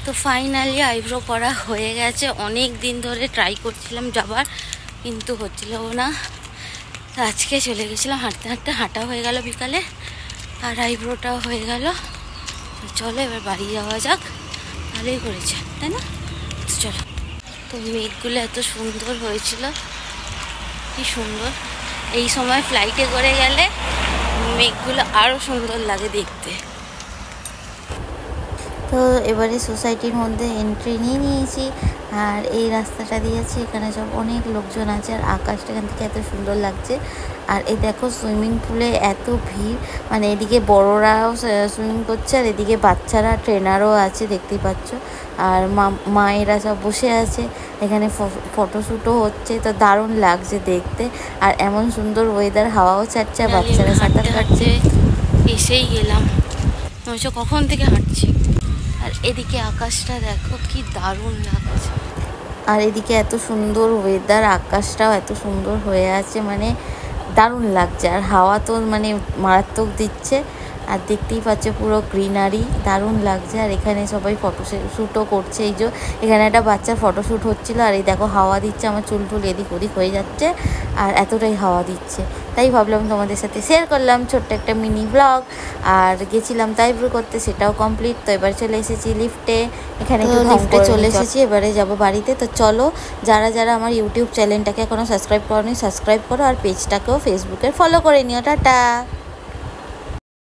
তো finally eyebrow করা হয়ে গেছে। অনেক দিন ধরে ট্রাই করছিলাম যাবার, কিন্তু হচ্ছিল না। তো আজকে চলে গেছিলাম, হাঁটতে হাঁটতে হাঁটা হয়ে গেল বিকালে, আর আইব্রোটাও হয়ে গেল। চলো এবার বাড়ি যাওয়া যাক। ভালোই করেছে তাই না? চলো। তো মেঘগুলো এত সুন্দর হয়েছিল, কি সুন্দর। এই সময় ফ্লাইটে করে গেলে মেঘগুলো আরও সুন্দর লাগে দেখতে। তো এবারে সোসাইটির মধ্যে এন্ট্রি নিয়ে নিয়েছি, আর এই রাস্তাটা দিয়েছি। এখানে সব অনেক লোকজন আছে, আর আকাশটা এখান থেকে এত সুন্দর লাগছে। আর এই দেখো সুইমিং পুলে এত ভিড়, মানে এদিকে বড়রাও সুইমিং করছে, আর এদিকে বাচ্চারা ট্রেনারও আছে দেখতেই পাচ্ছ। আর মায়েরা সব বসে আছে, এখানে ফটোশ্যুটও হচ্ছে। তো দারুণ লাগছে দেখতে, আর এমন সুন্দর ওয়েদার, হাওয়াও ছাড়ছে, আর বাচ্চারা সাঁতার কাটছে। এসেই গেলাম, কখন থেকে হাঁটছি। আর এদিকে আকাশটা দেখো কি দারুণ লাগছে, আর এদিকে এত সুন্দর ওয়েদার, আকাশটাও এত সুন্দর হয়ে আছে, মানে দারুণ লাগছে। আর হাওয়া তো মানে মারাত্মক দিচ্ছে, আর দেখতেই পাচ্ছে পুরো গ্রিনারি, দারুণ লাগছে। আর এখানে সবাই ফটোশ্যুটও করছে। এই যে এখানে একটা বাচ্চার ফটোশ্যুট হচ্ছিল, আর এই দেখো হাওয়া দিচ্ছে, আমার চুল টুল এদিক ওদিক হয়ে যাচ্ছে, আর এতটাই হাওয়া দিচ্ছে। তাই ভাবলাম তোমাদের সাথে শেয়ার করলাম ছোট্ট একটা মিনি ব্লগ। আর গেছিলাম আইব্রো করতে, সেটাও কমপ্লিট। তো এবার চলে এসেছি লিফটে, এখানে লিফটে চলে এসেছি, এবারে যাব বাড়িতে। তো চলো, যারা যারা আমার ইউটিউব চ্যানেলটাকে এখনও সাবস্ক্রাইব করোনি সাবস্ক্রাইব করো, আর পেজটাকেও ফেসবুকে ফলো করে নিও। টাটা।